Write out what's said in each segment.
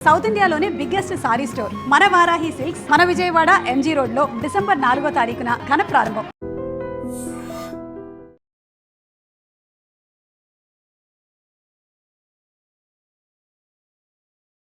South ఇండియాలోనే biggest sorry store మన Varahi silks మన విజయవాడ ఎంజీ రోడ్ లో డిసెంబర్ 4వ తారీఖున ఘన ప్రారంభం.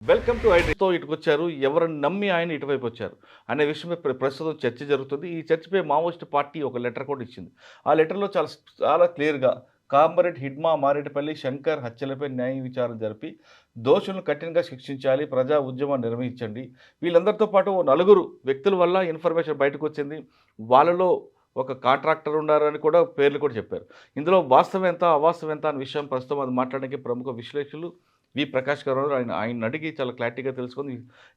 వెల్కమ్ టు ఐడ్రీతో ఇటుకు వచ్చారు, ఎవరిని నమ్మి ఆయన ఇటువైపు వచ్చారు అనే విషయమే ప్రస్తుతం చర్చ జరుగుతుంది. ఈ చర్చపై మావోయిస్ట్ పార్టీ ఒక లెటర్ కూడా ఇచ్చింది. ఆ లెటర్లో చాలా క్లియర్గా కామారెడ్డి హిడ్మా మారేడుపల్లి శంకర్ హత్యలపై న్యాయ విచారణ జరిపి దోషులను కఠినంగా శిక్షించాలి, ప్రజా ఉద్యమాన్ని నిర్వహించండి. వీళ్ళందరితో పాటు 4 వ్యక్తుల వల్ల ఇన్ఫర్మేషన్ బయటకు వచ్చింది. వాళ్ళలో ఒక కాంట్రాక్టర్ ఉన్నారని కూడా పేర్లు కూడా చెప్పారు. ఇందులో వాస్తవం ఎంత అవాస్తవం ఎంత అనే విషయం ప్రస్తుతం అది మాట్లాడడానికి ప్రముఖ విశ్లేషకులు వి ప్రకాష్ గారు ఆయన అడిగి చాలా క్లారిటీగా తెలుసుకుంది.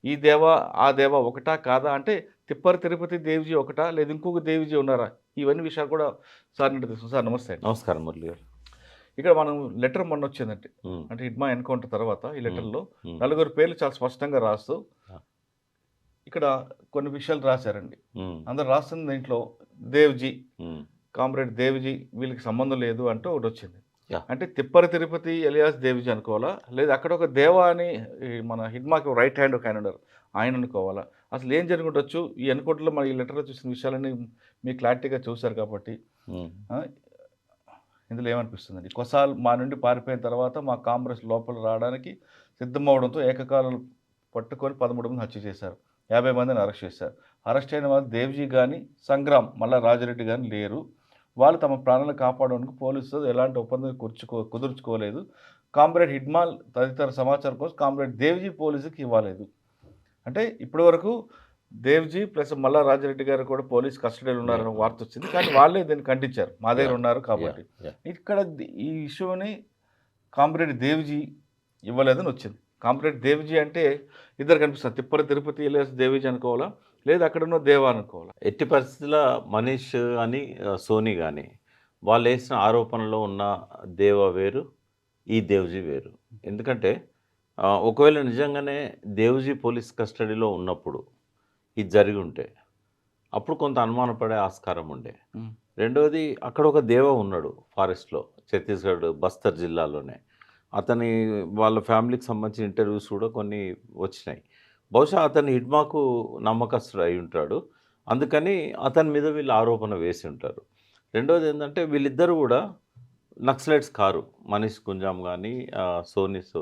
ఈ దేవ ఆ దేవ ఒకటా కాదా, అంటే తిప్పరి తిరుపతి దేవిజీ ఒకటా లేదా ఇంకొక దేవిజీ ఉన్నారా, ఇవన్నీ విషయాలు కూడా సార్ నుండి తెలుసు. సార్ నమస్తే. నమస్కారం మురళి గారు. ఇక్కడ మనం లెటర్ మొన్న వచ్చిందంటే అంటే హిడ్మా ఎన్కౌంటర్ తర్వాత ఈ లెటర్లో 4 పేర్లు చాలా స్పష్టంగా రాస్తూ ఇక్కడ కొన్ని విషయాలు రాశారండి. అందరు రాస్తున్న దీంట్లో దేవ్జీ, కామ్రేడ్ దేవ్జీ వీళ్ళకి సంబంధం లేదు అంటూ ఒకటి వచ్చింది. అంటే తిప్పరి తిరుపతి ఎలియాస్ దేవిజీ అనుకోవాలా, లేదా అక్కడ ఒక దేవా అని మన హిడ్మాకి రైట్ హ్యాండ్ ఒక ఆయన ఉన్నారు ఆయన అనుకోవాలా, అసలు ఏం జరుగుండొచ్చు? ఈ ఎన్కౌంటర్లో మన ఈ లెటర్లో చూసిన విషయాలన్నీ మీరు క్లారిటీగా చూశారు కాబట్టి ఇందులో ఏమనిపిస్తుందండి? కొసాల్ మా నుండి పారిపోయిన తర్వాత మా కాంగ్రెస్ లోపల రావడానికి సిద్ధమవడంతో ఏకకాలంలో పట్టుకొని 13 మంది హత్య చేశారు, 50 మందిని అరెస్ట్ చేశారు. అరెస్ట్ అయిన వాళ్ళు దేవ్జీ కానీ సంగ్రామ్ మళ్ళా రాజరెడ్డి కానీ లేరు. వాళ్ళు తమ ప్రాణాలను కాపాడడానికి పోలీసుతో ఎలాంటి ఒప్పందం కుదుర్చుకోలేదు. కామ్రేడ్ హిడ్మాల్ తదితర సమాచారం కోసం కామ్రేడ్ దేవ్జీ పోలీసుకి ఇవ్వలేదు. అంటే ఇప్పటి వరకు దేవ్జీ ప్లస్ మల్లా రాజరెడ్డి గారు కూడా పోలీస్ కస్టడీలో ఉన్నారని వార్త వచ్చింది, కానీ వాళ్ళే దీన్ని ఖండించారు, మా దగ్గర ఉన్నారు కాబట్టి. ఇక్కడ ఈ ఇష్యూని కామ్రేడ్ దేవ్జీ ఇవ్వలేదని వచ్చింది. కామ్రేడ్ దేవ్జీ అంటే ఇద్దరు కనిపిస్తారు, తిప్పరి తిరుపతి లేదా దేవ్జీ అనుకోవాలా, లేదు అక్కడ ఉన్న దేవా అనుకోవాలా? ఎట్టి పరిస్థితుల్లో మనీష్ అని సోనీ కానీ వాళ్ళు వేసిన ఆరోపణలో ఉన్న దేవ వేరు, ఈ దేవ్జీ వేరు. ఎందుకంటే ఒకవేళ నిజంగానే దేవ్జీ పోలీస్ కస్టడీలో ఉన్నప్పుడు ఇది జరిగి ఉంటే అప్పుడు కొంత అనుమానపడే ఆస్కారం ఉండే. రెండవది అక్కడ ఒక దేవ ఉన్నాడు ఫారెస్ట్లో, ఛత్తీస్గఢ్ బస్తర్ జిల్లాలోనే. అతని వాళ్ళ ఫ్యామిలీకి సంబంధించిన ఇంటర్వ్యూస్ కూడా కొన్ని వచ్చినాయి. బహుశా అతని హిడ్మాకు నమ్మకస్తుడు అయి ఉంటాడు, అందుకని అతని మీద వీళ్ళు ఆరోపణ వేసి ఉంటారు. రెండవది ఏంటంటే వీళ్ళిద్దరూ కూడా నక్సలైట్స్ కారు. మనీష్ గుంజాం కానీ సోనీస్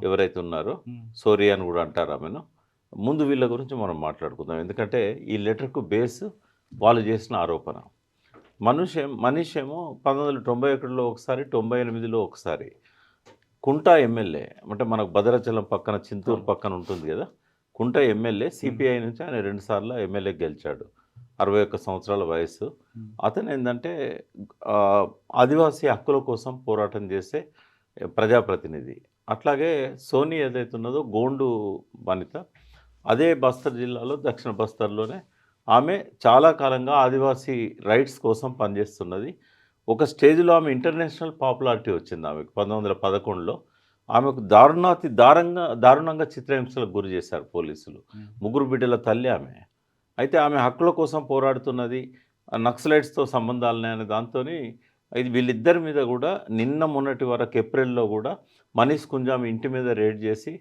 ఎవరైతే ఉన్నారో సోరీ అని కూడా అంటారు ఆమెను. ముందు వీళ్ళ గురించి మనం మాట్లాడుకుందాం, ఎందుకంటే ఈ లెటర్కు బేస్ వాళ్ళు చేసిన ఆరోపణ. మనీష్ ఏమో 1991లో ఒకసారి, 98లో ఒకసారి కుంటా ఎమ్మెల్యే, అంటే మనకు భద్రాచలం పక్కన చింతూరు పక్కన ఉంటుంది కదా, కుంట ఎమ్మెల్యే సిపిఐ నుంచి ఆయన 2 సార్లు ఎమ్మెల్యే గెలిచాడు, 61 సంవత్సరాల వయసు. అతను ఏంటంటే ఆదివాసీ హక్కుల కోసం పోరాటం చేసే ప్రజాప్రతినిధి. అట్లాగే సోనీ ఏదైతే ఉన్నదో గోండు వనిత, అదే బస్తర్ జిల్లాలో దక్షిణ బస్తర్లోనే ఆమె చాలా కాలంగా ఆదివాసీ రైట్స్ కోసం పనిచేస్తున్నది. ఒక స్టేజ్లో ఆమె ఇంటర్నేషనల్ పాపులారిటీ వచ్చింది ఆమెకు 1911లో. ఆమెకు దారుణంగా చిత్రహింసలకు గురి చేశారు పోలీసులు. 3 బిడ్డల తల్లి ఆమె. అయితే ఆమె హక్కుల కోసం పోరాడుతున్నది, నక్సలైట్స్తో సంబంధాలనే అనే దాంతో ఇది వీళ్ళిద్దరి మీద కూడా నిన్న మొన్నటి వరకు ఏప్రిల్లో కూడా మనీష్ గుంజాం ఇంటి మీద రేడ్ చేసి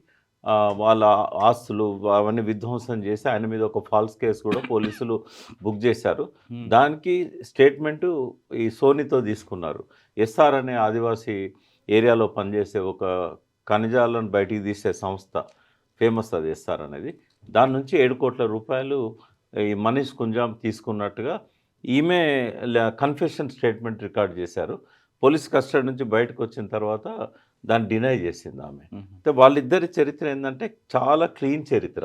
వాళ్ళ ఆస్తులు అవన్నీ విధ్వంసం చేసి ఆయన మీద ఒక ఫాల్స్ కేసు కూడా పోలీసులు బుక్ చేశారు. దానికి స్టేట్మెంటు ఈ సోనీతో తీసుకున్నారు. ఎస్ఆర్ అనే ఆదివాసీ ఏరియాలో పనిచేసే ఒక ఖనిజాలను బయటికి తీసే సంస్థ, ఫేమస్ అది ఎస్ఆర్ అనేది. దాని నుంచి 7 కోట్ల రూపాయలు ఈ మనీష్ గుంజాం తీసుకున్నట్టుగా ఈమె కన్ఫెషన్ స్టేట్మెంట్ రికార్డ్ చేశారు. పోలీస్ కస్టడీ నుంచి బయటకు వచ్చిన తర్వాత దాన్ని డినై చేసింది ఆమె. అయితే వాళ్ళిద్దరి చరిత్ర ఏంటంటే చాలా క్లీన్ చరిత్ర.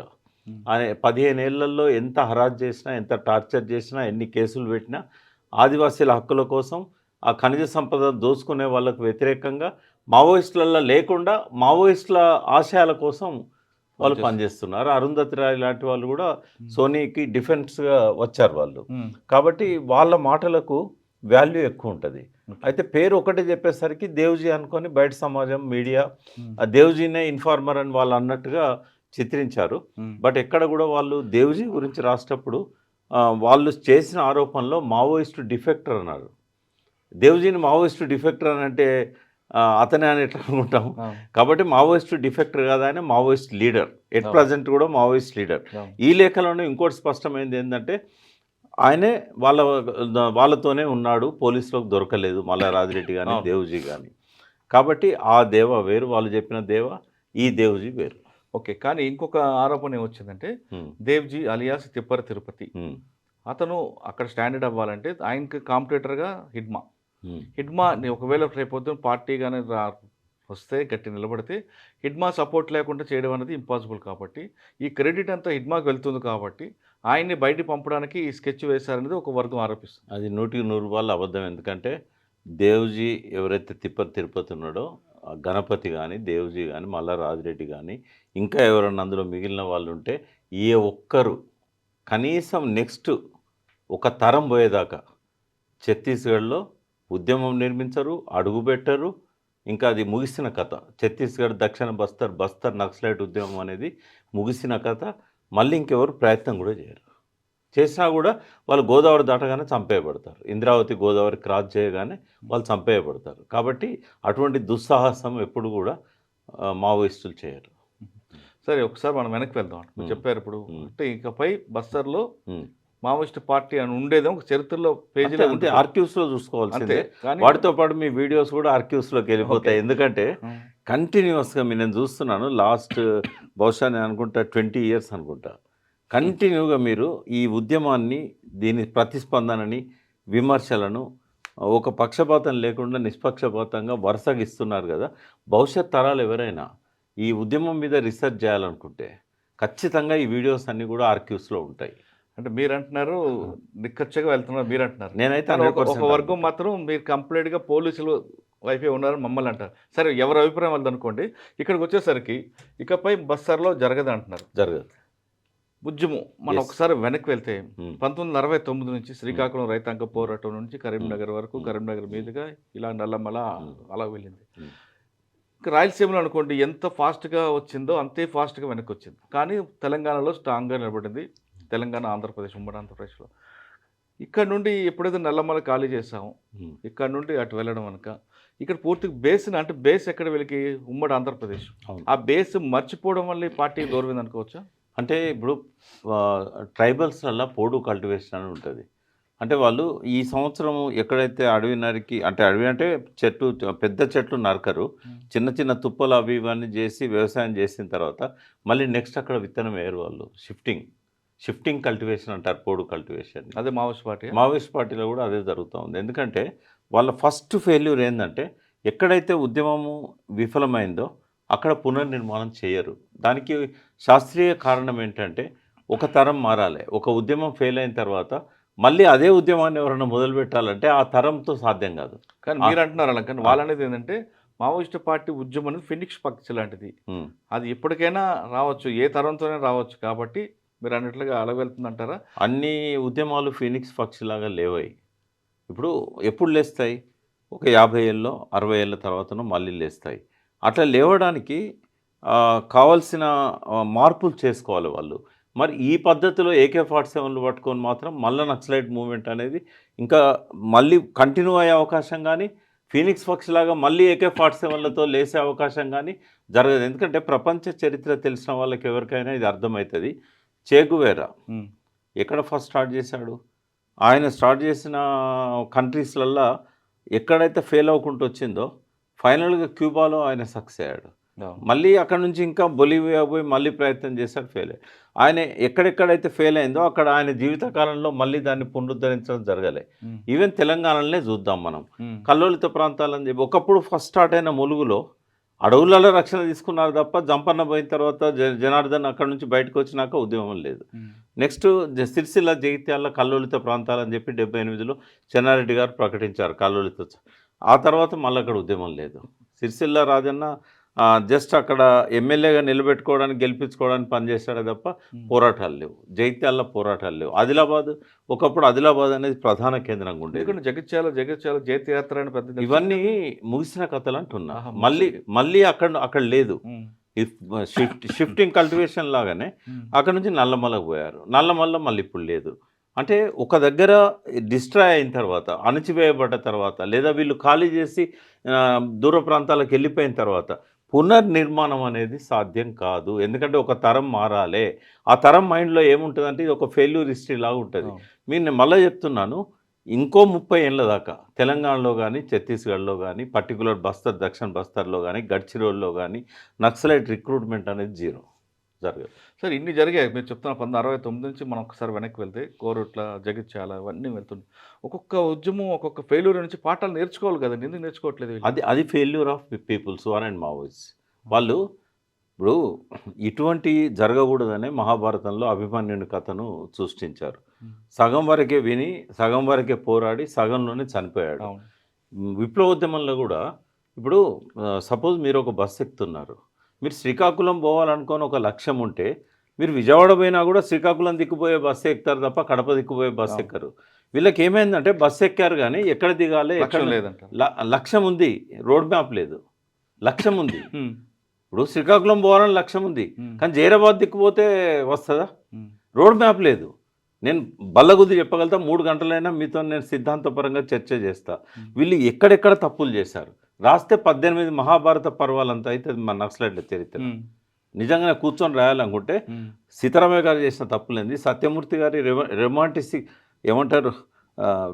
15 ఏళ్లలో ఎంత హరాజ్ చేసినా, ఎంత టార్చర్ చేసినా, ఎన్ని కేసులు పెట్టినా ఆదివాసీల హక్కుల కోసం, ఆ ఖనిజ సంపద దోచుకునే వాళ్ళకు వ్యతిరేకంగా, మావోయిస్టులలో లేకుండా మావోయిస్టుల ఆశయాల కోసం వాళ్ళు పనిచేస్తున్నారు. అరుంధతి రాయ్ లాంటి వాళ్ళు కూడా సోనీకి డిఫెన్స్గా వచ్చారు వాళ్ళు. కాబట్టి వాళ్ళ మాటలకు వాల్యూ ఎక్కువ ఉంటుంది. అయితే పేరు ఒకటే చెప్పేసరికి దేవ్జీ అనుకొని బయట సమాజం, మీడియా ఆ దేవ్జీనే ఇన్ఫార్మర్ అని వాళ్ళు అన్నట్టుగా చిత్రించారు. బట్ ఎక్కడ కూడా వాళ్ళు దేవ్జీ గురించి రాసేటప్పుడు వాళ్ళు చేసిన ఆరోపణలో మావోయిస్టు డిఫెక్టర్ అన్నారు. దేవ్జీని మావోయిస్టు డిఫెక్టర్ అని అంటే అతనే అని ఎట్లా అనుకుంటాం. అవును. కాబట్టి మావోయిస్ట్ డిఫెక్టర్ కాదు, ఆయన మావోయిస్ట్ లీడర్. ఎట్ అవును. ప్రజెంట్ కూడా మావోయిస్ట్ లీడర్. అవును. ఈ లేఖలోనే ఇంకోటి స్పష్టమైంది ఏంటంటే ఆయనే వాళ్ళతోనే ఉన్నాడు, పోలీసులకు దొరకలేదు మల్లా రాజిరెడ్డి కానీ అవును. దేవుజీ కానీ. కాబట్టి ఆ దేవ వేరు, వాళ్ళు చెప్పిన దేవ, ఈ దేవుజీ వేరు. ఓకే. కానీ ఇంకొక ఆరోపణ ఏమొచ్చిందంటే ఉమ్, దేవ్జీ అలియాస్ తిప్పర తిరుపతి ఉమ్, అతను అక్కడ స్టాండర్డ్ అవ్వాలంటే ఆయనకి కాంపిటేటర్గా హిడ్మా ఉమ్, హిడ్మా ఒకవేళ రేపొద్దున పార్టీ కానీ వస్తే గట్టి నిలబడితే హిడ్మా సపోర్ట్ లేకుండా చేయడం అనేది ఇంపాసిబుల్. కాబట్టి ఈ క్రెడిట్ అంతా హిడ్మాకి వెళ్తుంది. కాబట్టి ఆయన్ని బయటికి పంపడానికి ఈ స్కెచ్ వేశారనేది ఒక వర్గం ఆరోపిస్తుంది. అది 100% అబద్ధం. ఎందుకంటే దేవుజీ ఎవరైతే తిరుపతి ఉన్నాడో ఆ గణపతి కానీ, దేవుజీ కానీ, మల్లా రాజిరెడ్డి కానీ, ఇంకా ఎవరన్నా అందులో మిగిలిన వాళ్ళు ఉంటే ఏ ఒక్కరు కనీసం నెక్స్ట్ ఒక తరం పోయేదాకా ఛత్తీస్గఢ్లో ఉద్యమం నిర్మించరు, అడుగుపెట్టరు. ఇంకా అది ముగిసిన కథ. ఛత్తీస్గఢ్ దక్షిణ బస్తర్ నక్సలైట్ ఉద్యమం అనేది ముగిసిన కథ. మళ్ళీ ఇంకెవరు ప్రయత్నం కూడా చేయరు. చేసినా కూడా వాళ్ళు గోదావరి దాటగానే చంపేయబడతారు. ఇంద్రావతి గోదావరి క్రాస్ చేయగానే వాళ్ళు చంపేయబడతారు. కాబట్టి అటువంటి దుస్సాహసం ఎప్పుడు కూడా మావోయిస్టులు చేయరు. సరే, ఒకసారి మనం వెనక్కి వెళ్దాం. చెప్పారు ఇప్పుడు అంటే ఇకపై బస్తర్లో ఉమ్. మావోయిస్ట్ పార్టీ అని ఉండేదో ఒక చరిత్రలో పేజీలో అంతే, ఆర్క్యూస్లో చూసుకోవాల్సిందే. కానీ వాటితో పాటు మీ వీడియోస్ కూడా ఆర్క్యూస్లోకి వెళ్ళిపోతాయి. ఎందుకంటే కంటిన్యూస్గా నేను చూస్తున్నాను లాస్ట్ బహుశా నేను అనుకుంటా 20 years అనుకుంటా. కంటిన్యూగా మీరు ఈ ఉద్యమాన్ని, దీని ప్రతిస్పందనని, విమర్శలను ఒక పక్షపాతం లేకుండా నిష్పక్షపాతంగా వరుసగా ఇస్తున్నారు కదా. భవిష్యత్ తరాలు ఎవరైనా ఈ ఉద్యమం మీద రీసెర్చ్ చేయాలనుకుంటే ఖచ్చితంగా ఈ వీడియోస్ అన్నీ కూడా ఆర్క్యూస్లో ఉంటాయి. అంటే మీరు అంటున్నారు నిక్కచ్చగా వెళ్తున్నారు, మీరు అంటున్నారు. నేనైతే కానీ ఒక 100% వర్గం మాత్రం మీరు కంప్లీట్గా పోలీసులు వైపే ఉన్నారని మమ్మల్ని అంటారు. సరే, ఎవరి అభిప్రాయం వాళ్ళది అనుకోండి. ఇక్కడికి వచ్చేసరికి ఇకపై బస్తర్లో జరగదు అంటున్నారు. జరగదు. ఉద్యమం మనం Yes. ఒకసారి వెనక్కి వెళ్తే Hmm. 1969 నుంచి శ్రీకాకుళం రైతాంగ పోరాటం నుంచి కరీంనగర్ వరకు, Hmm. కరీంనగర్ మీదుగా ఇలా నల్లమల అలా వెళ్ళింది. Hmm. ఇంకా రాయలసీమలో అనుకోండి ఎంత ఫాస్ట్గా వచ్చిందో అంతే ఫాస్ట్గా వెనక్కి వచ్చింది. కానీ తెలంగాణలో స్ట్రాంగ్గా నిలబడింది. తెలంగాణ, ఆంధ్రప్రదేశ్, ఉమ్మడి ఆంధ్రప్రదేశ్లో. ఇక్కడ నుండి ఎప్పుడైతే నల్లమల ఖాళీ చేసామో Hmm. ఇక్కడ నుండి అటు వెళ్ళడం కనుక ఇక్కడ పూర్తిగా అంటే బేస్ ఎక్కడ వీళ్ళకి ఉమ్మడి ఆంధ్రప్రదేశ్. అవును. ఆ బేస్ మర్చిపోవడం వల్ల ఈ పార్టీ దూరమైంది అనుకోవచ్చా? అంటే ఇప్పుడు ట్రైబల్స్లలో పోడు కల్టివేషన్ అని ఉంటుంది. అంటే వాళ్ళు ఈ సంవత్సరం ఎక్కడైతే అడవి నరికి, అంటే అడవి అంటే చెట్టు, పెద్ద చెట్లు నరకరు, చిన్న చిన్న తుప్పలు అవి ఇవన్నీ చేసి వ్యవసాయం చేసిన తర్వాత మళ్ళీ నెక్స్ట్ అక్కడ విత్తనం వేయరు వాళ్ళు. షిఫ్టింగ్ కల్టివేషన్ అంటారు, పోడు కల్టివేషన్. అదే మావోయిస్ట్ పార్టీ. మావోయిస్ట్ పార్టీలో కూడా అదే జరుగుతూ ఉంది. ఎందుకంటే వాళ్ళ ఫస్ట్ ఫెయిల్యూర్ ఏంటంటే ఎక్కడైతే ఉద్యమము విఫలమైందో అక్కడ పునర్నిర్మాణం చేయరు. దానికి శాస్త్రీయ కారణం ఏంటంటే ఒక తరం మారాలి. ఒక ఉద్యమం ఫెయిల్ అయిన తర్వాత మళ్ళీ అదే ఉద్యమాన్ని ఎవరైనా మొదలు పెట్టాలంటే ఆ తరంతో సాధ్యం కాదు. కానీ మీరు అంటున్నారు అలా, కానీ వాళ్ళు అనేది ఏంటంటే మావోయిస్ట్ పార్టీ ఉద్యమం అనేది ఫినిక్స్ పక్షి లాంటిది. అది ఎప్పటికైనా రావచ్చు, ఏ తరంతోనే రావచ్చు. కాబట్టి మీరు అన్నట్లుగా అలా వెళ్తుందంటారా? అన్ని ఉద్యమాలు ఫీనిక్స్ పక్షిలాగా లేవాయి. ఇప్పుడు ఎప్పుడు లేస్తాయి? ఒక 50 ఏళ్ళలో 60 ఏళ్ళ తర్వాతనో మళ్ళీ లేస్తాయి. అట్లా లేవడానికి కావాల్సిన మార్పులు చేసుకోవాలి వాళ్ళు. మరి ఈ పద్ధతిలో AK-47లు పట్టుకొని మాత్రం మళ్ళీ నక్సలైట్ మూవ్మెంట్ అనేది ఇంకా మళ్ళీ కంటిన్యూ అయ్యే అవకాశం కానీ, ఫీనిక్స్ పక్షిలాగా మళ్ళీ AK-47లతో లేసే అవకాశం కానీ జరగదు. ఎందుకంటే ప్రపంచ చరిత్ర తెలిసిన వాళ్ళకి ఎవరికైనా ఇది అర్థమవుతుంది. చే గువేరా ఎక్కడ ఫస్ట్ స్టార్ట్ చేశాడు? ఆయన స్టార్ట్ చేసిన కంట్రీస్లల్లో ఎక్కడైతే ఫెయిల్ అవ్వకుండా వచ్చిందో ఫైనల్గా క్యూబాలో ఆయన సక్సెస్ అయ్యాడు. మళ్ళీ అక్కడ నుంచి ఇంకా బొలివియా పోయి మళ్ళీ ప్రయత్నం చేశాడు, ఫెయిల్ అయ్యాడు. ఆయన ఎక్కడెక్కడైతే ఫెయిల్ అయిందో అక్కడ ఆయన జీవితకాలంలో మళ్ళీ దాన్ని పునరుద్ధరించడం జరగలే. ఈవెన్ తెలంగాణలోనే చూద్దాం మనం, కల్లోలిత ప్రాంతాలని చెప్పి ఒకప్పుడు ఫస్ట్ స్టార్ట్ అయిన ములుగులో అడవులలో రక్షణ తీసుకున్నారు తప్ప జంపన్న పోయిన తర్వాత జనార్దన్ అక్కడ నుంచి బయటకు వచ్చినాక ఉద్యమం లేదు. నెక్స్ట్ సిరిసిల్ల, జగిత్యాల కల్లోలిత ప్రాంతాలని చెప్పి 78లో చెన్నారెడ్డి గారు ప్రకటించారు కల్లోలిత. ఆ తర్వాత మళ్ళీ అక్కడ ఉద్యమం లేదు. సిరిసిల్ల రాజన్న జస్ట్ అక్కడ ఎమ్మెల్యేగా నిలబెట్టుకోవడానికి, గెలిపించుకోవడానికి పనిచేశాడే తప్ప పోరాటాలు లేవు. జగిత్యాల పోరాటాలు లేవు. ఆదిలాబాద్ ఒకప్పుడు ఆదిలాబాద్ అనేది ప్రధాన కేంద్రంగా ఉండేది. జగిత్యాల జైత్యాత్ర అని పెద్ద ఇవన్నీ ముగిసిన కథలు అంటున్నా. మళ్ళీ అక్కడ లేదు. షిఫ్టింగ్ కల్టివేషన్ లాగానే అక్కడ నుంచి నల్లమలకు పోయారు. నల్లమల్ల మళ్ళీ ఇప్పుడు లేదు. అంటే ఒక దగ్గర డిస్ట్రాయ్ అయిన తర్వాత, అణచివేయబడ్డ తర్వాత, లేదా వీళ్ళు ఖాళీ చేసి దూర ప్రాంతాలకు వెళ్ళిపోయిన తర్వాత పునర్నిర్మాణం అనేది సాధ్యం కాదు. ఎందుకంటే ఒక తరం మారాలే. ఆ తరం మైండ్‌లో ఏముంటదంటే ఇది ఒక ఫెయిల్యూర్ హిస్టరీ లాగా ఉంటది. అవును. నేను మళ్ళా చెప్తున్నాను. ఇంకో 30 ఏళ్ల దాకా తెలంగాణలో గానీ, ఛత్తీస్‌గఢ్‌లో గానీ, పర్టిక్యులర్ బస్తర్, దక్షిణ బస్తర్‌లో గానీ, గడ్చిరోలిలో గానీ నక్సలైట్ రిక్రూట్‌మెంట్ అనేది జీరో జరగదు. సార్ ఇన్ని జరిగాయి. మీరు చెప్తున్న 1969 నుంచి మనం ఒకసారి వెనక్కి వెళ్తే కోరుట్ల, జగిత్యాల ఇవన్నీ వెళ్తున్నాయి. ఒక్కొక్క ఉద్యమం, ఒక్కొక్క ఫెయిల్యూర్ నుంచి పాఠాలు నేర్చుకోవాలి కదండీ! ఎందుకు నేర్చుకోవట్లేదు వీళ్ళు? అది failure of peoples who are and Maoist. వాళ్ళు ఇప్పుడు ఇటువంటి జరగకూడదనే మహాభారతంలో అభిమన్యుని కథను సృష్టించారు. హ్మ్. సగం వరకే విని, సగం వరకే పోరాడి, సగంలోనే చనిపోయాడు. అవును. విప్లవోద్యమంలో కూడా ఇప్పుడు సపోజ్ మీరు ఒక బస్సు ఎక్కుతున్నారు. మీరు శ్రీకాకుళం పోవాలనుకోని ఒక లక్ష్యం ఉంటే, మీరు విజయవాడ పోయినా కూడా శ్రీకాకుళం దిక్కుపోయే బస్సు ఎక్కుతారు తప్ప కడప దిక్కుపోయే బస్సు అవును. ఎక్కరు. వీళ్ళకి ఏమైందంటే బస్సు ఎక్కారు కానీ ఎక్కడ దిగాలి, ఎక్కడ లక్ష్యం లేదంట. లక్ష్యం ఉంది, రోడ్ మ్యాప్ లేదు. లక్ష్యం ఉంది. హ్మ్. ఇప్పుడు శ్రీకాకుళం పోవాలని లక్ష్యం ఉంది, హ్మ్. కానీ జైరాబాద్ దిక్కుపోతే వస్తుందా? హ్మ్. రోడ్ మ్యాప్ లేదు. నేను బల్లగుద్ది చెప్పగలుగుతా, 3 గంటలైనా మీతో నేను సిద్ధాంతపరంగా చర్చ చేస్తా. వీళ్ళు ఎక్కడెక్కడ తప్పులు చేశారు రాస్తే 18 మహాభారత పర్వాలంతా అయితే మన నక్సలైట్ల చరిత్ర. హ్మ్. నిజంగానే కూర్చొని రాయాలనుకుంటే హ్మ్. సీతారామయ్య గారు చేసిన తప్పులేంది, సత్యమూర్తి గారి ఏమంటారు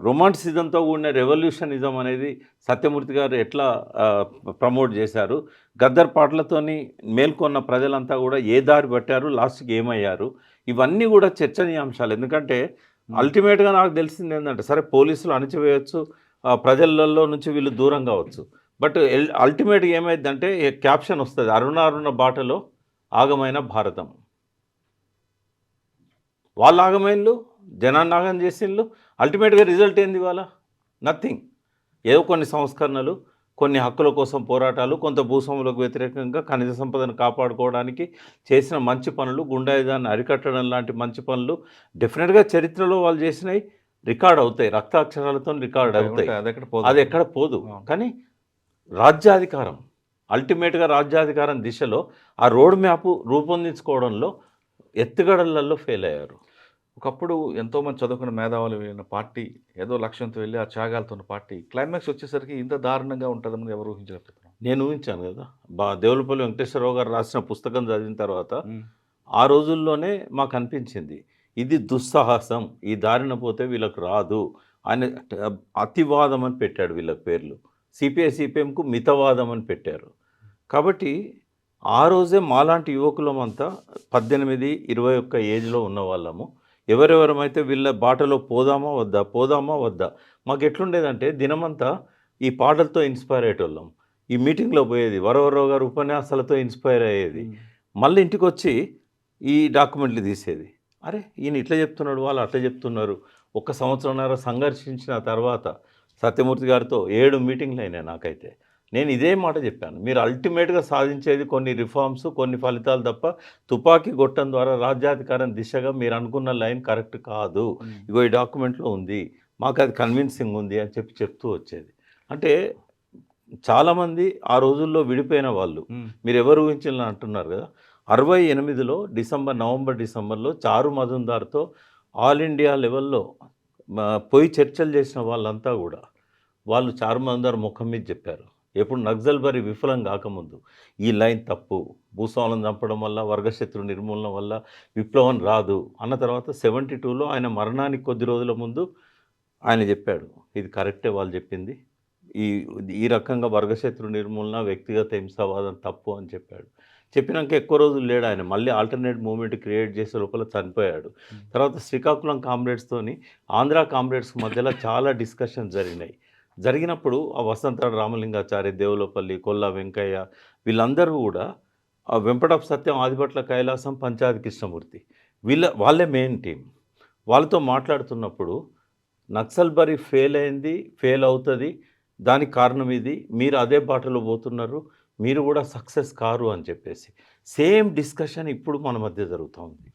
రొమాంటిసిజంతో కూడిన రెవల్యూషనిజం అనేది సత్యమూర్తి గారు ఎట్లా ప్రమోట్ చేశారు, గద్దర్ పాటలతోని మేల్కొన్న ప్రజలంతా కూడా ఏ దారి పట్టారు, లాస్ట్కి ఏమయ్యారు, ఇవన్నీ కూడా చర్చనీయాంశాలు. ఎందుకంటే అల్టిమేట్గా నాకు తెలిసింది ఏంటంటే, సరే పోలీసులు అణచివేయచ్చు, ప్రజలలో నుంచి వీళ్ళు దూరం కావచ్చు, బట్ అల్టిమేట్గా ఏమైందంటే క్యాప్షన్ వస్తుంది, అరుణ అరుణ బాటలో ఆగమైన భారతం. వాళ్ళు ఆగమైన్లు, జనాన్ని ఆగం చేసిండ్లు. అల్టిమేట్గా రిజల్ట్ ఏంది ఇవాళ? నథింగ్. ఏదో కొన్ని సంస్కరణలు, కొన్ని హక్కుల కోసం పోరాటాలు, కొంత భూస్వాములకు వ్యతిరేకంగా ఖనిజ సంపదను కాపాడుకోవడానికి చేసిన మంచి పనులు, గుండాయుధాన్ని అరికట్టడం లాంటి మంచి పనులు డెఫినెట్గా చరిత్రలో వాళ్ళు చేసినవి రికార్డ్ అవుతాయి, రక్తాక్షరాలతో రికార్డ్ అవుతాయి. అది ఎక్కడ పోదు. కానీ రాజ్యాధికారం, అల్టిమేట్గా రాజ్యాధికారం దిశలో ఆ రోడ్ మ్యాప్ రూపొందించుకోవడంలో ఎత్తుగడలలో ఫెయిల్ అయ్యారు. ఒకప్పుడు ఎంతోమంది చదువుకున్న మేధావులు వెళ్ళిన పార్టీ, ఏదో లక్ష్యంతో వెళ్ళి ఆ త్యాగాలతో ఉన్న పార్టీ క్లైమాక్స్ వచ్చేసరికి ఇంత దారుణంగా ఉంటుందని ఎవరు ఊహించలేకపోతున్నారు. నేను ఊహించాను కదా, దేవులపల్లి వెంకటేశ్వరరావు గారు రాసిన పుస్తకం చదివిన తర్వాత ఆ రోజుల్లోనే మాకు అనిపించింది, ఇది దుస్సాహసం, ఈ దారిన పోతే వీళ్ళకు రాదు. ఆయన అతివాదం అని పెట్టాడు వీళ్ళ పేర్లు, సిపిఐ సిపిఎంకు మితవాదం అని పెట్టారు. కాబట్టి ఆ రోజే మాలాంటి యువకులమంతా 18, 21 ఏజ్లో ఉన్న వాళ్ళము ఎవరెవరమైతే వీళ్ళ బాటలో పోదామా వద్దా మాకు ఎట్లుండేదంటే దినమంతా ఈ పాటలతో ఇన్స్పైర్ అయ్యేటోళ్ళం. ఈ మీటింగ్లో పోయేది, వరవరరావు గారు ఉపన్యాసాలతో ఇన్స్పైర్ అయ్యేది. మళ్ళీ ఇంటికి వచ్చి ఈ డాక్యుమెంట్లు తీసేది. అరే ఈయన ఇట్లా చెప్తున్నాడు, వాళ్ళు అట్లా చెప్తున్నారు. 1 సంవత్సరంన్నర సంఘర్షించిన తర్వాత సత్యమూర్తి గారితో 7 మీటింగ్లు అయినాయి నాకైతే. నేను ఇదే మాట చెప్పాను, మీరు అల్టిమేట్గా సాధించేది కొన్ని రిఫార్మ్స్, కొన్ని ఫలితాలు తప్ప తుపాకీ గొట్టం ద్వారా రాజ్యాధికారం దిశగా మీరు అనుకున్న లైన్ కరెక్ట్ కాదు. ఇగో ఈ డాక్యుమెంట్లో ఉంది, మాకు అది కన్విన్సింగ్ ఉంది అని చెప్తూ వచ్చేది. అంటే చాలామంది ఆ రోజుల్లో విడిపోయిన వాళ్ళు, మీరు ఎవరు ఊహించాలని అంటున్నారు కదా, 68లో నవంబర్ డిసెంబర్లో చారు మజుందార్తో ఆల్ ఇండియా లెవెల్లో పోయి చర్చలు చేసిన వాళ్ళంతా కూడా వాళ్ళు చారు మజుందార్ ముఖం మీద చెప్పారు, ఎప్పుడు నక్సల్బరీ విఫలం కాకముందు ఈ లైన్ తప్పు, భూస్వాములను చంపడం వల్ల, వర్గశత్రు నిర్మూలన వల్ల విప్లవం రాదు అన్న తర్వాత 72లో ఆయన మరణానికి కొద్ది రోజుల ముందు ఆయన చెప్పాడు, ఇది కరెక్టే వాళ్ళు చెప్పింది, ఈ రకంగా వర్గశత్రు నిర్మూలన, వ్యక్తిగత హింసావాదం తప్పు అని చెప్పాడు. చెప్పినాక ఎక్కువ రోజులు లేడు ఆయన, మళ్ళీ ఆల్టర్నేట్ మూవ్మెంట్ క్రియేట్ చేసే లోపల చనిపోయాడు. తర్వాత శ్రీకాకుళం కామ్రేడ్స్తోని ఆంధ్ర కామ్రేడ్స్ మధ్యలో చాలా డిస్కషన్ జరిగినప్పుడు ఆ వసంతరాడు రామలింగాచారి, దేవులపల్లి, కొల్లా వెంకయ్య వీళ్ళందరూ కూడా ఆ వెంపటపు సత్యం, ఆదిపట్ల కైలాసం, పంచాయతీ కృష్ణమూర్తి వాళ్ళే మెయిన్ టీం. వాళ్ళతో మాట్లాడుతున్నప్పుడు నక్సల్బరీ ఫెయిల్ అవుతుంది, దానికి కారణం ఇది, మీరు అదే బాటలో పోతున్నారు, మీరు కూడా సక్సెస్ కారు అని చెప్పేసి సేమ్ డిస్కషన్ ఇప్పుడు మన మధ్య జరుగుతూ ఉంది.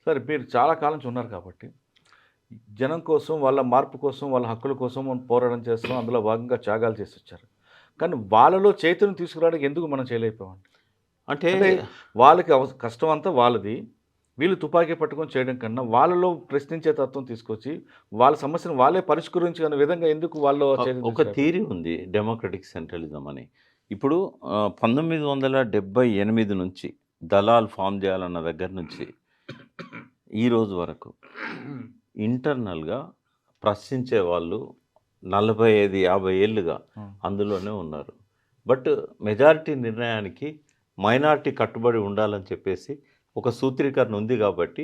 సరే, మీరు చాలా కాలం నుంచి ఉన్నారు కాబట్టి జనం కోసం, వాళ్ళ మార్పు కోసం, వాళ్ళ హక్కుల కోసం మనం పోరాటం చేస్తున్నాం, అందులో భాగంగా త్యాగాలు చేసి వచ్చారు. కానీ వాళ్ళలో చైతన్యం తీసుకురావడానికి ఎందుకు మనం చేయలేకపోయామండి? అంటే వాళ్ళకి కష్టం అంతా వాళ్ళది, వీళ్ళు తుపాకీ పట్టుకొని చేయడం కన్నా వాళ్ళలో ప్రశ్నించే తత్వం తీసుకొచ్చి వాళ్ళ సమస్యను వాళ్ళే పరిష్కరించుకునే విధంగా ఎందుకు వాళ్ళు ఒక థియరీ ఉంది డెమోక్రటిక్ సెంట్రలిజం అని. ఇప్పుడు 1978 నుంచి దళాలు ఫామ్ చేయాలన్న దగ్గర నుంచి ఈ రోజు వరకు ఇంటర్నల్గా ప్రశ్నించే వాళ్ళు 45-50 ఏళ్ళుగా అందులోనే ఉన్నారు. బట్ మెజారిటీ నిర్ణయానికి మైనారిటీ కట్టుబడి ఉండాలని చెప్పేసి ఒక సూత్రీకరణ ఉంది కాబట్టి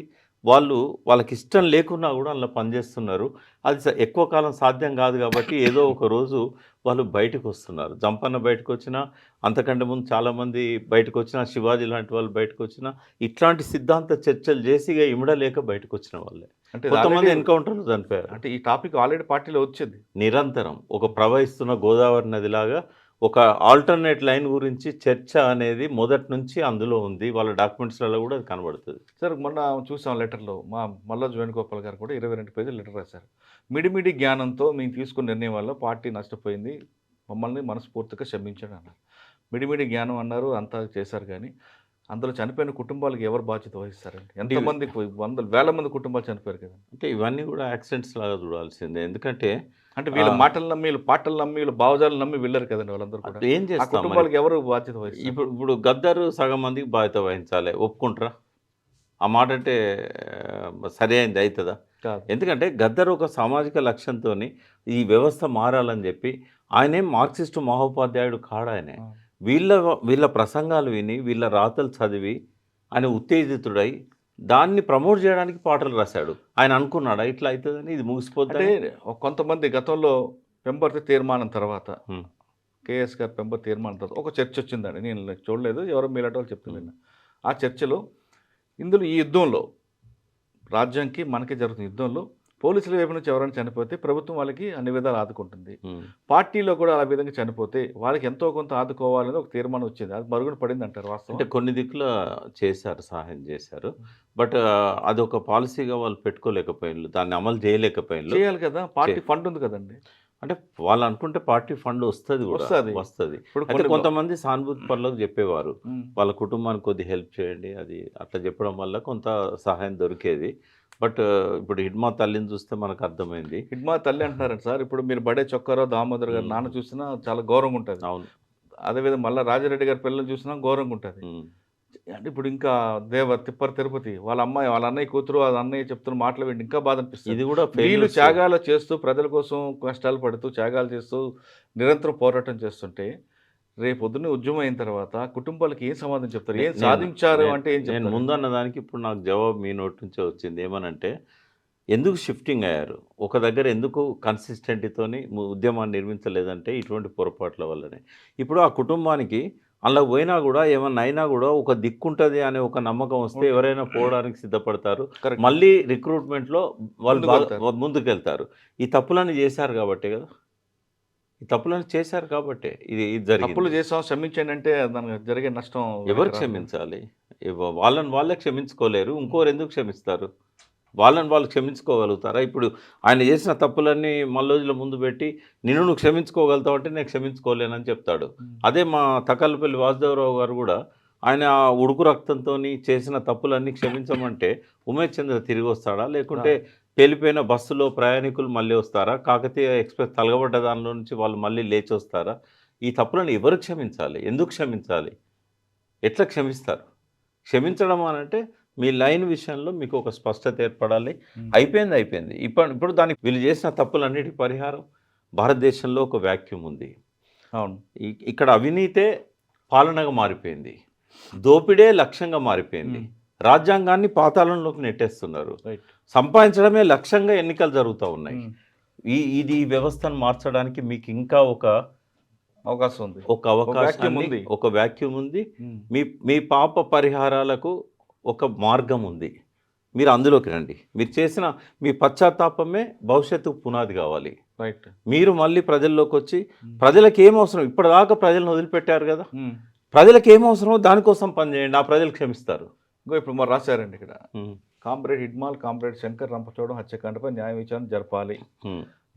వాళ్ళకి ఇష్టం లేకున్నా కూడా అలా పనిచేస్తున్నారు. అది ఎక్కువ కాలం సాధ్యం కాదు కాబట్టి ఏదో ఒక రోజు వాళ్ళు బయటకు వస్తున్నారు. జంపన్న బయటకు వచ్చినా, అంతకంటే ముందు చాలామంది బయటకు వచ్చినా, శివాజీ లాంటి వాళ్ళు బయటకు వచ్చినా, ఇట్లాంటి సిద్ధాంత చర్చలు చేసి ఇమడలేక బయటకు వచ్చిన వాళ్ళే. అంటే కొంతమంది ఎన్కౌంటర్లు చనిపోయారు. అంటే ఈ టాపిక్ ఆల్రెడీ పార్టీలో వచ్చింది. నిరంతరం ఒక ప్రవహిస్తున్న గోదావరి నదిలాగా ఒక ఆల్టర్నేట్ లైన్ గురించి చర్చ అనేది మొదటి నుంచి అందులో ఉంది. వాళ్ళ డాక్యుమెంట్స్లలో కూడా అది కనబడుతుంది. సార్ మొన్న చూసాం లెటర్లో మల్లాజు వేణుగోపాల్ గారు కూడా 22 పేజీలు లెటర్ రాశారు. మిడిమిడి జ్ఞానంతో మేము తీసుకున్న నిర్ణయం వల్ల పార్టీ నష్టపోయింది, మమ్మల్ని మనస్ఫూర్తిగా క్షమించండి అన్నారు. మిడిమిడి జ్ఞానం అన్నారు, అంతా చేశారు. కానీ అందులో చనిపోయిన కుటుంబాలకు ఎవరు బాధ్యత వహిస్తారండి? ఎంతమంది, వేల మంది కుటుంబాలు చనిపోయారు కదా. అంటే ఇవన్నీ కూడా యాక్సిడెంట్స్ లాగా చూడాల్సిందే. ఎందుకంటే అంటే వీళ్ళ మాటలు నమ్మి, వీళ్ళు పాటలు నమ్మి, వీళ్ళు భావజాలు నమ్మి వెళ్ళారు కదండి వాళ్ళందరూ కూడా. ఏం చేస్తారు? కుటుంబాలకు ఎవరు బాధ్యత వహిస్తారు? ఇప్పుడు గద్దరు సగం మందికి బాధ్యత వహించాలి, ఒప్పుకుంటారా? ఆ మాట అంటే సరి అయింది అవుతుందా? ఎందుకంటే గద్దరు ఒక సామాజిక లక్ష్యంతో ఈ వ్యవస్థ మారాలని చెప్పి ఆయనేం మార్క్సిస్టు మహోపాధ్యాయుడు కాడాయనే. వీళ్ళ ప్రసంగాలు విని, వీళ్ళ రాతలు చదివి ఆయన ఉత్తేజితుడై దాన్ని ప్రమోట్ చేయడానికి పాటలు రాశాడు. ఆయన అనుకున్నాడా ఇట్లా అవుతుందని, ఇది ముగిసిపోతే? కొంతమంది గతంలో పెంబర్తి తీర్మానం తర్వాత, కేఎస్ గారు పెంబర్తి తీర్మానం తర్వాత ఒక చర్చ వచ్చిందండి. నేను చూడలేదు, ఎవరో మీలాంటి వాళ్ళు చెప్తున్నాను. ఆ చర్చలో ఇందులో ఈ యుద్ధంలో రాజ్యానికి మనకి జరుగుతున్న యుద్ధంలో పోలీసుల వైపు నుంచి ఎవరైనా చనిపోతే ప్రభుత్వం వాళ్ళకి అన్ని విధాలు ఆదుకుంటుంది. పార్టీలో కూడా ఆ విధంగా చనిపోతే వాళ్ళకి ఎంతో కొంత ఆదుకోవాలని ఒక తీర్మానం వచ్చింది. అది మరుగున పడింది అంటారు వాస్తవం? అంటే కొన్ని దిక్కుల చేశారు, సహాయం చేశారు. బట్ అది ఒక పాలసీగా వాళ్ళు పెట్టుకోలేకపోయినారు, దాన్ని అమలు చేయలేకపోయినారు. చేయాలి కదా, పార్టీ ఫండ్ ఉంది కదండి. అంటే వాళ్ళు అనుకుంటే పార్టీ ఫండ్ వస్తుంది కూడా వస్తుంది. అయితే కొంతమంది సానుభూతి పనులకు చెప్పేవారు, వాళ్ళ కుటుంబానికి కొద్ది హెల్ప్ చేయండి, అది అట్లా చెప్పడం వల్ల కొంత సహాయం దొరికేది. బట్ ఇప్పుడు హిడ్మా తల్లిని చూస్తే మనకు అర్థమైంది. హిడ్మా తల్లి అంటున్నారండి సార్. ఇప్పుడు మీరు బడే చొక్కారావు దామోదర్ గారు నాన్న చూసినా చాలా గౌరవంగా ఉంటుంది. అవును. అదేవిధంగా మళ్ళీ రాజారెడ్డి గారి పిల్లలు చూసినా గౌరవంగా ఉంటుంది. అంటే ఇప్పుడు ఇంకా తిరుపతి వాళ్ళ అమ్మాయి, వాళ్ళ అన్నయ్య కూతురు, వాళ్ళ అన్నయ్య చెప్తున్న మాటలు వింటే ఇంకా బాధ అనిపిస్తుంది. ఇది కూడా వీళ్ళు త్యాగాలు చేస్తూ, ప్రజల కోసం కష్టాలు పడుతూ, త్యాగాలు చేస్తూ, నిరంతరం పోరాటం చేస్తుంటే రేపు పొద్దున్నే ఉద్యమం అయిన తర్వాత కుటుంబాలకి ఏం సమాధానం చెప్తారు? ఏం సాధించారు అంటే ఏం చెప్తారు? నేను ముందన్న దానికి ఇప్పుడు నాకు జవాబు మీ నోటి నుంచే వచ్చింది. ఏమనంటే, ఎందుకు షిఫ్టింగ్ అయ్యారు, ఒక దగ్గర ఎందుకు కన్సిస్టెంట్తోని ఉద్యమాన్ని నిర్మించలేదంటే ఇటువంటి పొరపాట్ల వల్లనే. ఇప్పుడు ఆ కుటుంబానికి అలా పోయినా కూడా ఏమన్నా అయినా కూడా ఒక దిక్కుంటుంది అనే ఒక నమ్మకం వస్తే ఎవరైనా పోవడానికి సిద్ధపడతారు. మళ్ళీ రిక్రూట్మెంట్లో వాళ్ళు ముందుకెళ్తారు. ఈ తప్పులన్నీ చేశారు కాబట్టే కదా, ఈ తప్పులను చేశారు కాబట్టి ఇది జరిగింది. తప్పులు చేసాం, క్షమించండి అంటే దానికి జరిగే నష్టం ఎవరు క్షమించాలి? వాళ్ళే క్షమించుకోలేరు, ఇంకోరు ఎందుకు క్షమిస్తారు? వాళ్ళు క్షమించుకోగలుగుతారా? ఇప్పుడు ఆయన చేసిన తప్పులన్నీ మళ్ళీ ముందు పెట్టి నువ్వు క్షమించుకోగలుగుతావు అంటే నేను క్షమించుకోలేనని చెప్తాడు. అదే మా తకల్పల్లి వాసుదేవరావు గారు కూడా ఆయన ఉడుకు రక్తంతో చేసిన తప్పులన్నీ క్షమించమంటే ఉమేష్ చంద్ర తిరిగి వస్తాడా? లేకుంటే పేలిపోయిన బస్సులో ప్రయాణికులు మళ్ళీ వస్తారా? కాకతీయ ఎక్స్ప్రెస్ తలగబడ్డ దానిలో నుంచి వాళ్ళు మళ్ళీ లేచి వస్తారా? ఈ తప్పులను ఎవరు క్షమించాలి? ఎందుకు క్షమించాలి? ఎట్లా క్షమిస్తారు? క్షమించడం అనంటే మీ లైన్ విషయంలో మీకు ఒక స్పష్టత ఏర్పడాలి. అయిపోయింది. ఇప్పుడు దానికి వీళ్ళు చేసిన తప్పులన్నిటికీ పరిహారం భారతదేశంలో ఒక వ్యాక్యూమ్ ఉంది. అవును. ఇక్కడ అవినీతే పాలనగా మారిపోయింది, దోపిడే లక్ష్యంగా మారిపోయింది, రాజ్యాంగాన్ని పాతాళంలోకి నెట్టేస్తున్నారు, సంపాదించడమే లక్ష్యంగా ఎన్నికలు జరుగుతూ ఉన్నాయి. ఈ వ్యవస్థను మార్చడానికి మీకు ఇంకా ఒక అవకాశం ఉంది, ఒక వ్యాక్యూమ్ ఉంది. మీ పాప పరిహారాలకు ఒక మార్గం ఉంది. మీరు అందులోకి రండి. మీరు చేసిన మీ పశ్చాత్తాపమే భవిష్యత్తుకు పునాది కావాలి. రైట్. మీరు మళ్ళీ ప్రజల్లోకి వచ్చి ప్రజలకు ఏం అవసరం, ఇప్పటిదాకా ప్రజలను వదిలిపెట్టారు కదా, ప్రజలకు ఏం అవసరమో దానికోసం పనిచేయండి, ఆ ప్రజలు క్షమిస్తారు. ఇప్పుడు మరి రాశారండి ఇక్కడ, కామ్రేడ్ హిడ్మాల్, కామ్రేడ్ శంకర్ రంపచోడవరం హత్యాకాండపై న్యాయ విచారణ జరపాలి.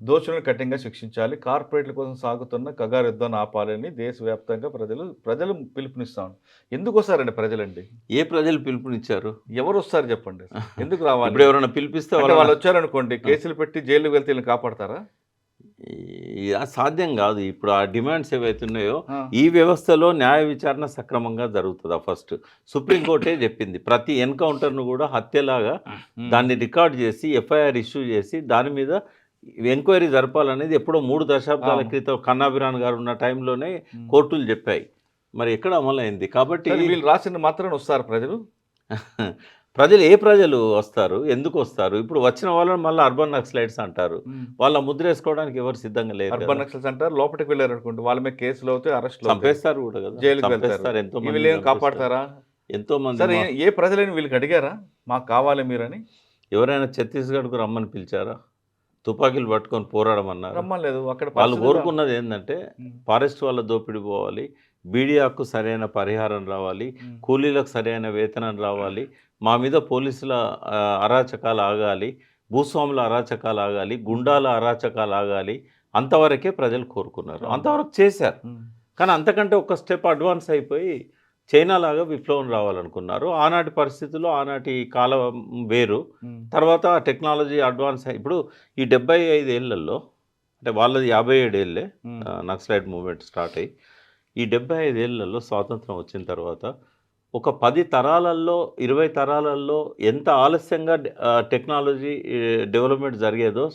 దోషులను కఠినంగా శిక్షించాలి, కార్పొరేట్ల కోసం సాగుతున్న కగారు యుద్ధాన్ని ఆపాలని దేశవ్యాప్తంగా ప్రజలు పిలుపునిస్తాం. ఎందుకు వస్తారండి ప్రజలండి? ఏ ప్రజలు పిలుపునిచ్చారు? ఎవరు వస్తారు చెప్పండి? ఎందుకు రావాలి? ఇప్పుడు ఎవరైనా పిలిపిస్తే అంటే వాళ్ళు వచ్చారనుకోండి, కేసులు పెట్టి జైలుకి వెళ్తే వీళ్ళని కాపాడతారా? సాధ్యం కాదు. ఇప్పుడు ఆ డిమాండ్స్ ఏవైతే ఉన్నాయో ఆ. ఈ వ్యవస్థలో న్యాయ విచారణ సక్రమంగా జరుగుతుందా? ఫస్ట్ సుప్రీంకోర్టే చెప్పింది ప్రతి ఎన్కౌంటర్ను కూడా హత్యలాగా దాన్ని రికార్డ్ చేసి ఎఫ్ఐఆర్ ఇష్యూ చేసి దాని మీద ఎంక్వైరీ జరపాలనేది ఎప్పుడో 3 దశాబ్దాల అవును. క్రితం కన్నాభిరాన్ గారు ఉన్న టైంలోనే కోర్టులు చెప్పాయి. మరి ఎక్కడ అమలైంది? కాబట్టి కానీ వీళ్ళు రాసిన మాత్రం వస్తారు ప్రజలు. ఏ ప్రజలు వస్తారు? ఎందుకు వస్తారు? ఇప్పుడు వచ్చిన వాళ్ళని మళ్ళీ అర్బన్ నక్సలైట్స్ అంటారు. వాళ్ళ ముద్ర వేసుకోవడానికి ఎవరు సిద్ధంగా లేరు అర్బన్ కదా. నక్సల్స్ అంటారు, లోపలికి వెళ్ళారు అనుకోండి, వాళ్ళ మీద కేసులు అవుతాయి, అరెస్టులు అవుతాయి, చంపేస్తారు కూడా కదా. జైలుకి చంపేస్తారు. వెళ్తారు. ఎంతో వీళ్ళు మంది ఏం కాపాడతారా? ఎంతో మంది సరే, ఏ ప్రజలని వీళ్ళకి అడిగారా మాకు కావాలి మీరని? ఎవరైనా ఛత్తీస్గఢ్కు రమ్మని పిలిచారా? తుపాకీలు పట్టుకొని పోరాడమన్నారు. రమ్మలేదు. అక్కడ వాళ్ళు పరిస్థితులు- కోరుకున్నది ఏంటంటే ఫారెస్ట్ వాళ్ళ దోపిడీ పోవాలి, బీడీఆకు సరైన పరిహారం రావాలి, కూలీలకు సరైన వేతనం రావాలి, మా మీద పోలీసుల అరాచకాలు ఆగాలి, భూస్వాముల అరాచకాలు ఆగాలి, గుండాల అరాచకాలు ఆగాలి. అంతవరకే ప్రజలు కోరుకున్నారు, అంతవరకు చేశారు. కానీ అంతకంటే ఒక స్టెప్ అడ్వాన్స్ అయిపోయి చైనా లాగా విప్లవం రావాలనుకున్నారు. ఆనాటి పరిస్థితుల్లో ఆనాటి కాలం వేరు. తర్వాత టెక్నాలజీ అడ్వాన్స్ ఇప్పుడు ఈ 75 ఏళ్లలో, అంటే వాళ్ళది 57 ఏళ్ళే నక్సలైట్ మూవ్మెంట్ స్టార్ట్ అయ్యి, ఈ 75 ఏళ్లలో స్వాతంత్రం వచ్చిన తర్వాత ఒక 10 తరాలలో 20 తరాలలో ఎంత ఆలస్యంగా టెక్నాలజీ డెవలప్మెంట్ జరిగేదో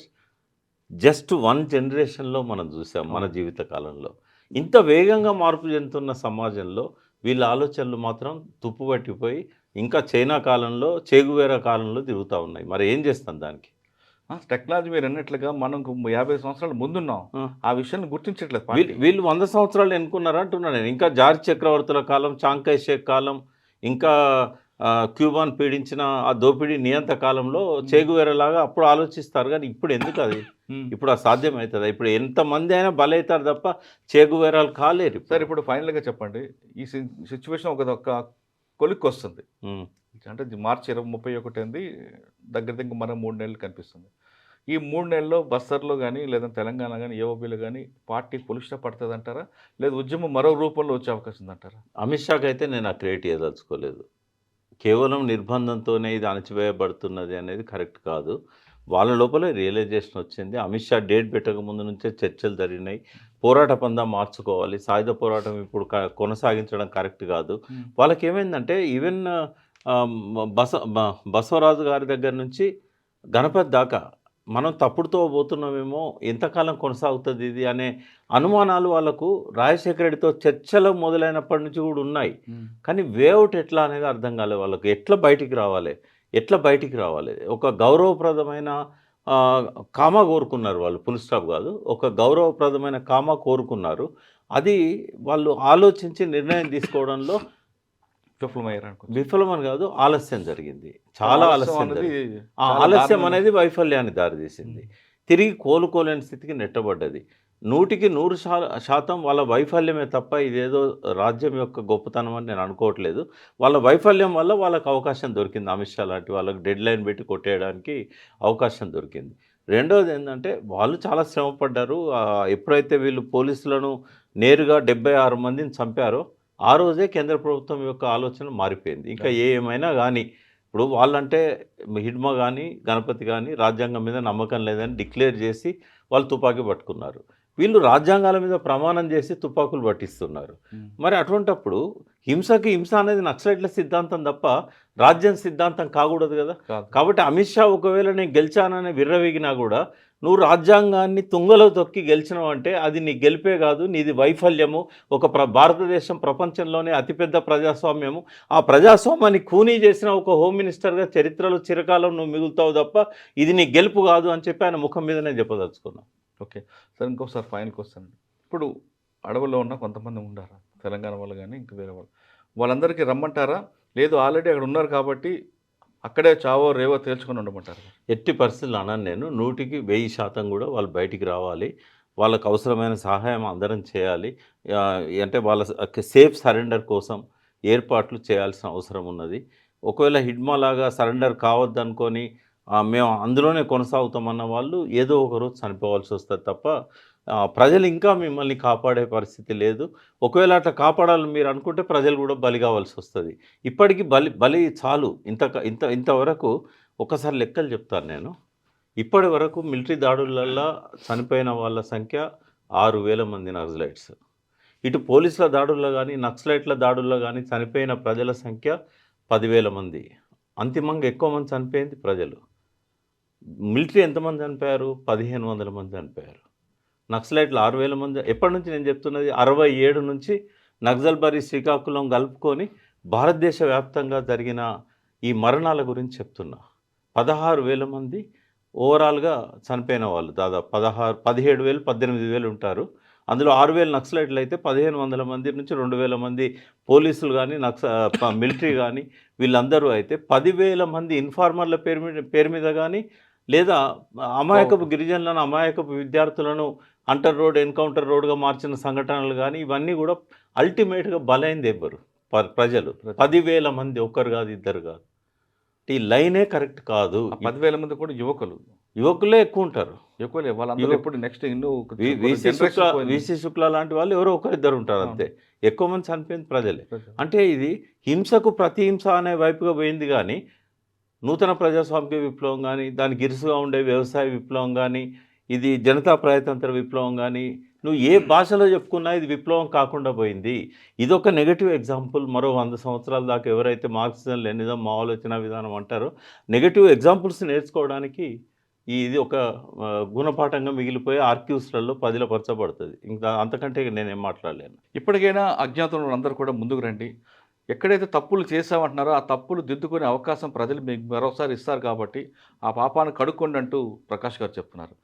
జస్ట్ 1 జనరేషన్లో మనం చూసాం మన జీవిత కాలంలో. ఇంత వేగంగా మార్పు చెందుతున్న సమాజంలో వీళ్ళ ఆలోచనలు మాత్రం తుప్పుపట్టిపోయి ఇంకా చైనా కాలంలో, చేగువేరా కాలంలో తిరుగుతూ ఉన్నాయి. మరి ఏం చేస్తాం దానికి? టెక్నాలజీ మీరు అన్నట్లుగా మనం 50 సంవత్సరాల ముందున్నాం. ఆ విషయాన్ని గుర్తించట్లేదు పార్టీ. వీళ్ళు 100 సంవత్సరాలు ఎన్నుకున్నారు అంటున్నాను నేను. ఇంకా జార్జ్ చక్రవర్తుల కాలం, చాంకై షేక్ కాలం, ఇంకా క్యూబాన్ పీడించిన ఆ దోపిడీ నియంత కాలంలో చేగువేరలాగా అప్పుడు ఆలోచిస్తారు. కానీ ఇప్పుడు ఎందుకు అది? ఇప్పుడు అది సాధ్యమవుతుందా? ఇప్పుడు ఎంతమంది అయినా బలవుతారు తప్ప చేగువేరాలు కాలేరు. సార్, ఇప్పుడు ఫైనల్గా చెప్పండి, ఈ సిచ్యువేషన్ ఒక కొలిక్కి వస్తుంది. అంటే మార్చి 31 దగ్గర మరో 3 నెలలు కనిపిస్తుంది. ఈ 3 నెలల్లో బస్తర్లో కానీ లేదా తెలంగాణ కానీ ఏఓబీలో కానీ పార్టీ పొలిష్ట పడుతుంది అంటారా? లేదా ఉద్యమం మరో రూపంలో వచ్చే అవకాశం ఉందంటారా? అమిత్ షాకి అయితే నేను ఆ క్రియేట్ చేయదలుచుకోలేదు. కేవలం నిర్బంధంతోనే ఇది అణచివేయబడుతున్నది అనేది కరెక్ట్ కాదు. వాళ్ళ లోపలే రియలైజేషన్ వచ్చింది. అమిత్ షా డేట్ పెట్టక ముందు నుంచే చర్చలు జరిగినాయి. పోరాట పందా మార్చుకోవాలి, సాయుధ పోరాటం ఇప్పుడు కొనసాగించడం కరెక్ట్ కాదు. వాళ్ళకి ఏమైందంటే ఈవెన్ బసవరాజు గారి దగ్గర నుంచి గణపతి దాకా మనం తప్పుడుతో పోతున్నామేమో, ఎంతకాలం కొనసాగుతుంది ఇది అనే అనుమానాలు వాళ్ళకు రాజశేఖర రెడ్డితో చర్చలు మొదలైనప్పటి నుంచి కూడా ఉన్నాయి. కానీ వేఅవుట్ ఎట్లా అనేది అర్థం కాలేదు వాళ్ళకు. ఎట్లా బయటికి రావాలి? ఒక గౌరవప్రదమైన కామా కోరుకున్నారు వాళ్ళు, ఫుల్ స్టాప్ కాదు, ఒక గౌరవప్రదమైన కామా కోరుకున్నారు. అది వాళ్ళు ఆలోచించి నిర్ణయం తీసుకోవడంలో విఫలమని కాదు, ఆలస్యం జరిగింది. చాలా ఆలస్యం జరిగింది. ఆలస్యం అనేది వైఫల్యాన్ని దారితీసింది. తిరిగి కోలుకోలేని స్థితికి నెట్టబడ్డది. 100% వాళ్ళ వైఫల్యమే తప్ప ఇదేదో రాజ్యం యొక్క గొప్పతనం అని నేను అనుకోవట్లేదు. వాళ్ళ వైఫల్యం వల్ల వాళ్ళకు అవకాశం దొరికింది. అమిత్ షా లాంటి వాళ్ళకి డెడ్ లైన్ పెట్టి కొట్టేయడానికి అవకాశం దొరికింది. రెండవది ఏంటంటే వాళ్ళు చాలా శ్రమపడ్డారు. ఎప్పుడైతే వీళ్ళు పోలీసులను నేరుగా 76 మందిని చంపారో ఆ రోజే కేంద్ర ప్రభుత్వం యొక్క ఆలోచన మారిపోయింది. ఇంకా ఏమైనా కానీ ఇప్పుడు వాళ్ళంటే హిడ్మా కానీ గణపతి కానీ రాజ్యాంగం మీద నమ్మకం లేదని డిక్లేర్ చేసి వాళ్ళు తుపాకీ పట్టుకున్నారు. వీళ్ళు రాజ్యాంగాల మీద ప్రమాణం చేసి తుపాకులు పట్టిస్తున్నారు. మరి అటువంటప్పుడు హింసకి హింస అనేది నక్సలైట్ల సిద్ధాంతం తప్ప రాజ్యం సిద్ధాంతం కాకూడదు కదా. కాబట్టి అమిత్ షా ఒకవేళ నేను గెలిచానని విర్రవీగినా కూడా నువ్వు రాజ్యాంగాన్ని తుంగలో తొక్కి గెలిచినావు అంటే అది నీ గెలిపే కాదు, నీది వైఫల్యము. ఒక భారతదేశం ప్రపంచంలోనే అతిపెద్ద ప్రజాస్వామ్యము, ఆ ప్రజాస్వామ్యాన్ని ఖూనీ చేసిన ఒక హోమ్ మినిస్టర్గా చరిత్రలో చిరకాలం నువ్వు మిగులుతావు తప్ప ఇది నీ గెలుపు కాదు అని చెప్పి ఆయన ముఖం మీద నేను చెప్పదలుచుకున్నాను. ఓకే సార్, ఇంకోసారి ఫైనల్కి వస్తాను. ఇప్పుడు అడవుల్లో ఉన్న కొంతమంది ఉండారా, తెలంగాణ వాళ్ళు కానీ ఇంకా వేరే వాళ్ళు, వాళ్ళందరికీ రమ్మంటారా? లేదు ఆల్రెడీ అక్కడ ఉన్నారు కాబట్టి అక్కడే చావో రేవో తేల్చుకొని ఉండమంటారు? ఎట్టి పరిస్థితులు అన్నాను నేను. 100% కూడా వాళ్ళు బయటికి రావాలి. వాళ్ళకు అవసరమైన సహాయం అందరం చేయాలి. అంటే వాళ్ళ సేఫ్ సరెండర్ కోసం ఏర్పాట్లు చేయాల్సిన అవసరం ఉన్నది. ఒకవేళ హిడ్మా లాగా సరెండర్ కావద్దనుకొని మేము అందులోనే కొనసాగుతామన్న వాళ్ళు ఏదో ఒకరోజు చనిపోవాల్సి వస్తుంది తప్ప ప్రజలు ఇంకా మిమ్మల్ని కాపాడే పరిస్థితి లేదు. ఒకవేళ అట్లా కాపాడాలని మీరు అనుకుంటే ప్రజలు కూడా బలి కావాల్సి వస్తుంది. ఇప్పటికీ బలి చాలు. ఇంతవరకు ఒకసారి లెక్కలు చెప్తాను నేను. ఇప్పటి వరకు మిలిటరీ దాడులల్లో చనిపోయిన వాళ్ళ సంఖ్య 6,000 మంది నక్సలైట్స్. ఇటు పోలీసుల దాడుల్లో కానీ నక్సలైట్ల దాడుల్లో కానీ చనిపోయిన ప్రజల సంఖ్య 10,000 మంది. అంతిమంగా ఎక్కువ మంది చనిపోయింది ప్రజలు. మిలిటరీ ఎంతమంది చనిపోయారు? 1,500 మంది చనిపోయారు. నక్సలైట్లు 6,000 మంది. ఎప్పటి నుంచి నేను చెప్తున్నది 67 నుంచి నక్సల్బరీ శ్రీకాకుళం కలుపుకొని భారతదేశ వ్యాప్తంగా జరిగిన ఈ మరణాల గురించి చెప్తున్నా. 16,000 మంది ఓవరాల్గా చనిపోయిన వాళ్ళు దాదాపు 17,000 18,000 ఉంటారు. అందులో 6,000 నక్సలైట్లు అయితే 1,500 మంది నుంచి 2,000 మంది పోలీసులు కానీ మిలిటరీ కానీ వీళ్ళందరూ అయితే 10,000 మంది ఇన్ఫార్మర్ల పేరు మీద కానీ లేదా అమాయకపు గిరిజనులను అమాయకపు విద్యార్థులను అంటర్ రోడ్ ఎన్కౌంటర్ రోడ్గా మార్చిన సంఘటనలు కానీ ఇవన్నీ కూడా అల్టిమేట్గా బలైంది ఎవరు? ప్రజలు. 10,000 మంది, ఒక్కరు కాదు ఇద్దరు కాదు. ఈ లైనే కరెక్ట్ కాదు. 10,000 మంది కూడా యువకులే ఎక్కువ ఉంటారు. వాళ్ళందరూ ఎప్పుడు నెక్స్ట్ వీసీ శుక్లా లాంటి వాళ్ళు ఎవరో ఒకరిద్దరు ఉంటారు అంతే. ఎక్కువ మంది చనిపోయింది ప్రజలే. అంటే ఇది హింసకు ప్రతిహింస అనే వైపుగా పోయింది. కానీ నూతన ప్రజాస్వామిక విప్లవం కానీ, దానికి ఇరుసుగా ఉండే వ్యవసాయ విప్లవం కానీ, ఇది జనతా ప్రజాతంత్ర విప్లవం కానీ, నువ్వు ఏ భాషలో చెప్పుకున్నా ఇది విప్లవం కాకుండా పోయింది. ఇదొక నెగటివ్ ఎగ్జాంపుల్. మరో 100 సంవత్సరాల దాకా ఎవరైతే మార్క్సిజం లెనిజం మా ఆలోచన విధానం అంటారో నెగటివ్ ఎగ్జాంపుల్స్ నేర్చుకోవడానికి ఇది ఒక గుణపాఠంగా మిగిలిపోయి ఆర్క్యూస్లలో పదిలపరచబడుతుంది. ఇంకా అంతకంటే నేనేం మాట్లాడలేను. ఇప్పటికైనా అజ్ఞాతంలో అందరూ కూడా ముందుకు రండి. ఎక్కడైతే తప్పులు చేసామంటున్నారో ఆ తప్పులు దిద్దుకునే అవకాశం ప్రజలు మీకు మరోసారి ఇస్తారు కాబట్టి ఆ పాపాన్ని కడుక్కోండి అంటూ ప్రకాష్ గారు చెప్తున్నారు.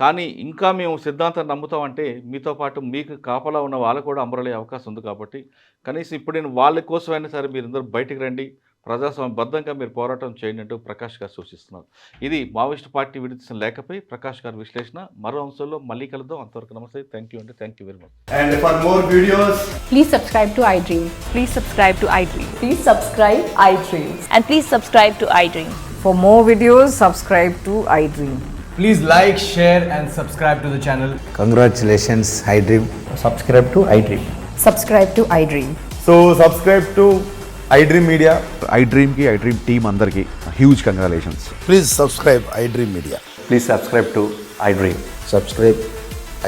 కానీ ఇంకా మేము సిద్ధాంతం నమ్ముతామంటే మీతో పాటు మీకు కాపలా ఉన్న వాళ్ళకు కూడా అమరలయ్యే అవకాశం ఉంది. కాబట్టి కనీసం ఇప్పుడు నేను వాళ్ళ కోసమైనా సరే మీరందరూ బయటికి రండి, ప్రజాస్వామ్యబద్ధంగా మీరు పోరాటం చేయండి అంటూ ప్రకాష్ గారు సూచిస్తున్నారు. ఇది మావోయిస్ట్ పార్టీ విడిచిన లేఖపై ప్రకాష్ గారి విశ్లేషణ. మరో అంశంలో మళ్ళీ కలుద్దాం. అంతవరకు నమస్తే. థ్యాంక్ యూ అండి. Thank you very much. And for more videos, Please subscribe to iDream. Please subscribe to iDream. Please subscribe iDream. And please subscribe to iDream. For more videos, subscribe to iDream. please like, share and subscribe to the channel. Congratulations, iDream. Subscribe to iDream. Subscribe to iDream. So subscribe to iDream Media. iDream ki iDream team andarki huge congratulations. Please subscribe iDream Media. Please subscribe to iDream. Subscribe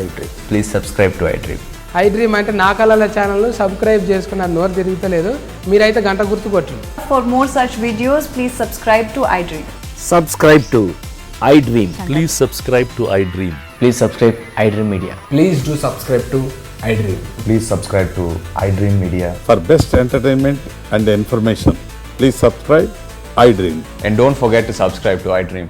iDream. Please subscribe to iDream. iDream అంటే నా కళల channel subscribe చేసుకున్న నోరు తిరుగుతలేదు. మీరైతే గంట గుర్తు కొట్టండి. For more such videos, please subscribe to iDream. Subscribe to iDream. Please subscribe to iDream. Please subscribe iDream Media. Please do subscribe to iDream. Please subscribe to iDream Media. For best entertainment and information, please subscribe iDream. And don't forget to subscribe to iDream.